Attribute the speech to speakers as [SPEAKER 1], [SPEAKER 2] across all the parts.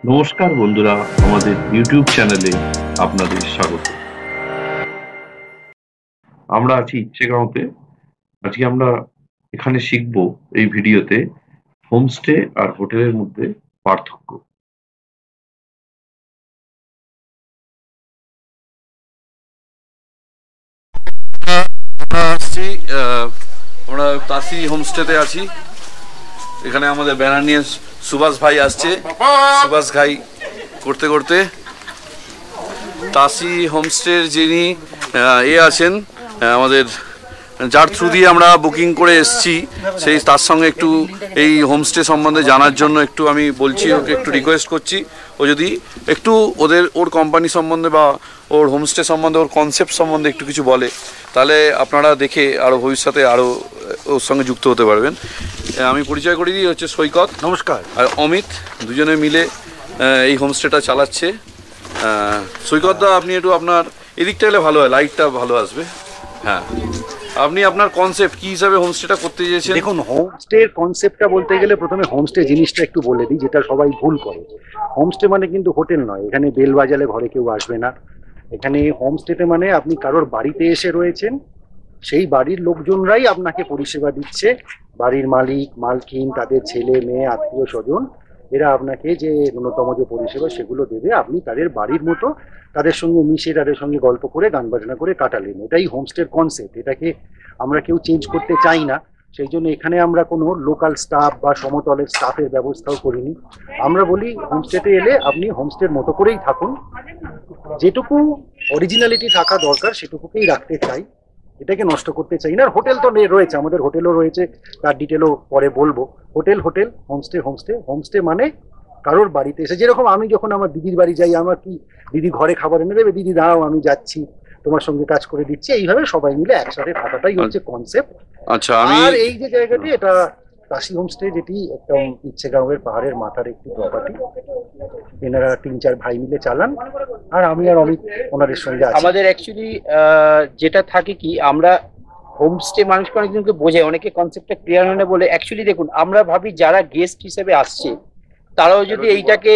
[SPEAKER 1] নমস্কার বন্ধুরা, আমাদের ইউটিউব চ্যানেলে আপনাদের স্বাগত। আমরা আছি ইচ্ছেগাঁওতে। আজকে আমরা এখানে শিখব এই ভিডিওতে হোমস্টে আর হোটেলের মধ্যে পার্থক্য।
[SPEAKER 2] আমরা আসছি আমরা তাসি হোমস্টেতে আছি। এখানে আমাদের ব্যানার নিয়ে সুভাষ ভাই আসছে। সুভাষ ভাই করতে করতে তাসি হোমস্টের যিনি আছেন, আমাদের যার থ্রু দিয়ে আমরা বুকিং করে এসেছি, সেই তার সঙ্গে একটু এই হোমস্টে সম্বন্ধে জানার জন্য একটু আমি বলছি, ওকে একটু রিকোয়েস্ট করছি ও যদি একটু ওর কোম্পানি সম্বন্ধে বা ওর হোমস্টে সম্বন্ধে, ওর কনসেপ্ট সম্বন্ধে একটু কিছু বলে, তাহলে আপনারা দেখে আরও ভবিষ্যতে আরও ওর সঙ্গে যুক্ত হতে পারবেন। আমি পরিচয় করিয়ে দিই, হচ্ছে সৈকত, নমস্কার, আর অমিত, দুজনে মিলে এই হোমস্টেটা চালাচ্ছে। সৈকত দা, আপনি একটু আপনার এদিকটা এলে ভালো হয়, লাইটটা ভালো আসবে। হ্যাঁ, আপনি আপনার কনসেপ্ট কি হিসাবে হোমস্টেটা করতে চেয়েছেন?
[SPEAKER 3] দেখুন, হোমস্টের কনসেপ্টটা বলতে গেলে প্রথমে হোমস্টে জিনিসটা একটু বলে দিই, যেটা সবাই ভুল করে। হোমস্টে মানে কিন্তু হোটেল নয়। এখানে বেল বাজালে ঘরে কেউ আসবে না। এখানে হোমস্টেতে মানে আপনি কারোর বাড়িতে এসে রয়েছেন, সেই বাড়ির লোকজনরাই আপনাকে পরিষেবা দিচ্ছে। বাড়ির মালিক, মালকিন, তাদের ছেলে মেয়ে, আত্মীয় স্বজন, এরা আপনাকে যে ন্যূনতম যে পরিষেবা সেগুলো দেবে। আপনি তাদের বাড়ির মতো তাদের সঙ্গে মিশে, তাদের সঙ্গে গল্প করে, গান বাজনা করে কাটালেন। এটাই হোমস্টের কনসেপ্ট। এটাকে আমরা কেউ চেঞ্জ করতে চাই না। সেই জন্য এখানে আমরা কোনো লোকাল স্টাফ বা সমতলের স্টাফের ব্যবস্থাও করিনি। আমরা বলি হোমস্টেতে এলে আপনি হোমস্টের মতো করেই থাকুন, যেটুকু অরিজিনালিটি থাকা দরকার সেটুকুকেই রাখতে চাই, এটাকে নষ্ট করতে চাই না। আর হোটেল তো রয়েছে, আমাদের হোটেলও রয়েছে, তার ডিটেলও পরে বলবো। Hotel hotel, homestay homestay. Homestay মানে কারোর বাড়িতে এসে, যেরকম আমি যখন আমার দিদির বাড়ি যাই, আমার কি দিদি ঘরে খাবার এনে দেবে, দিদি দাঁড়াও আমি যাচ্ছি, তোমার সঙ্গে কাজ করে দিচ্ছি, এইভাবে সবাই মিলে একসাথে থাকাটাই হচ্ছে কনসেপ্ট।
[SPEAKER 2] আচ্ছা,
[SPEAKER 3] আর এই যে জায়গাটি, এটা তাসি হোমস্টে, যেটি একদম ইচ্ছেগাঁওয়ের পাহাড়ের মাথার একটি প্রপার্টি। এনারা 3-4 ভাই মিলে চালান, আর আমি আর অমিত ওনাদের সঙ্গে আছি।
[SPEAKER 4] আমাদের অ্যাকচুয়ালি যেটা থাকে কি, আমরা হোমস্টে মানুষকে অনেকজনকে বোঝাই, অনেকে কনসেপ্টটা ক্লিয়ার হয় না বলে। অ্যাকচুয়ালি দেখুন, আমরা ভাবি যারা গেস্ট হিসেবে আসছে তারাও যদি এইটাকে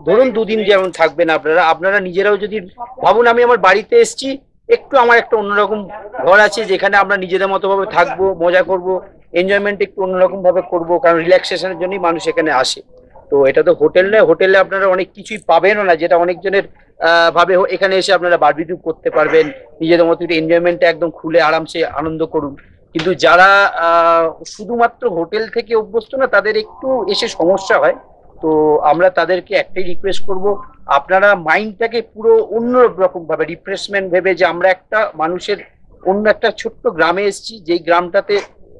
[SPEAKER 4] ধরুন 2 দিন যেমন থাকবেন, আপনারা নিজেরাও যদি ভাবুন, আমি আমার বাড়িতে এসেছি, একটু আমার একটা অন্যরকম ঘর আছে যেখানে আমরা নিজেদের মতো ভাবে থাকবো, মজা করব, এনজয়মেন্ট একটু অন্যরকম ভাবে করবো, কারণ রিল্যাক্সেশনের জন্যই মানুষ এখানে আসে। তো এটা তো হোটেল নয়। হোটেলে আপনারা অনেক কিছুই পাবেনও না, যেটা অনেকজনের ভাবে। এখানে এসে আপনারা বারবিকিউ করতে পারবেন, নিজেদের মতো একটু এনজয়মেন্টটা একদম খুলে আরামসে আনন্দ করুন। কিন্তু যারা শুধুমাত্র হোটেল থেকে অভ্যস্ত না, তাদের একটু এসে সমস্যা হয়। তো আমরা তাদেরকে একটাই রিকোয়েস্ট করব, আপনারা মাইন্ডটাকে পুরো অন্য রকম ভাবে রিফ্রেশমেন্ট ভেবে, যে আমরা একটা মানুষের অন্য একটা ছোট্ট গ্রামে এসেছি, যেই গ্রামটাতে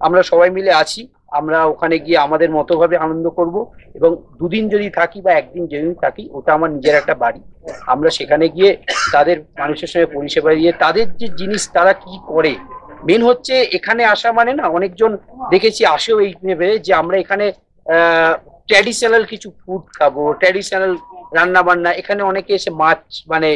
[SPEAKER 4] আমরা সবাই মিলে আছি, আমরা ওখানে গিয়ে আমাদের মতো ভাবে আনন্দ করব। এবং 2 দিন যদি থাকি বা 1 দিন যেদিন থাকি, ওটা আমার নিজের একটা বাড়ি। আমরা সেখানে গিয়ে তাদের মানুষের সঙ্গে পরিষেবা দিয়ে, তাদের যে জিনিস তারা কি করে, মেন হচ্ছে এখানে আসা মানে না, অনেকজন দেখেছি আসেও এই ভেবে যে আমরা এখানে ট্র্যাডিশনাল কিছু ফুড খাবো, ট্র্যাডিশনাল রান্না বান্না। এখানে অনেকে এসে মাছ, মানে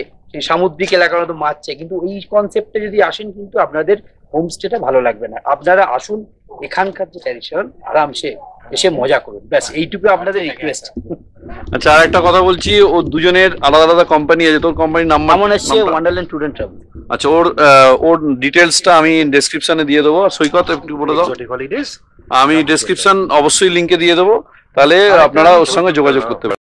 [SPEAKER 4] সামুদ্রিক এলাকার মতো মাছ চাই, কিন্তু এই কনসেপ্টে যদি আসেন কিন্তু আপনাদের হোমস্টেটা ভালো লাগবে না। আপনারা আসুন, এখানকার যে ট্র্যাডিশনাল আরামসে এসে মজা করুন, ব্যাস এইটুকু আপনাদের রিকোয়েস্ট।
[SPEAKER 2] আচ্ছা, আর একটা কথা বলছি, ও দুজনের আলাদা আলাদা কোম্পানি আছে। তোর কোম্পানির নাম
[SPEAKER 4] মনে হচ্ছে ওয়ান্ডারল্যান্ড ট্যুর এন্ড ট্রাভেল।
[SPEAKER 2] আচ্ছা, ওর ডিটেলসটা আমি ডেসক্রিপশনে দিয়ে দেবো। সৈকত একটু বলে দাও।
[SPEAKER 3] হলিডেজ
[SPEAKER 2] আমি ডেসক্রিপশন অবশ্যই লিঙ্কে দিয়ে দেবো, তাহলে আপনারা ওর সঙ্গে যোগাযোগ করতে পারেন।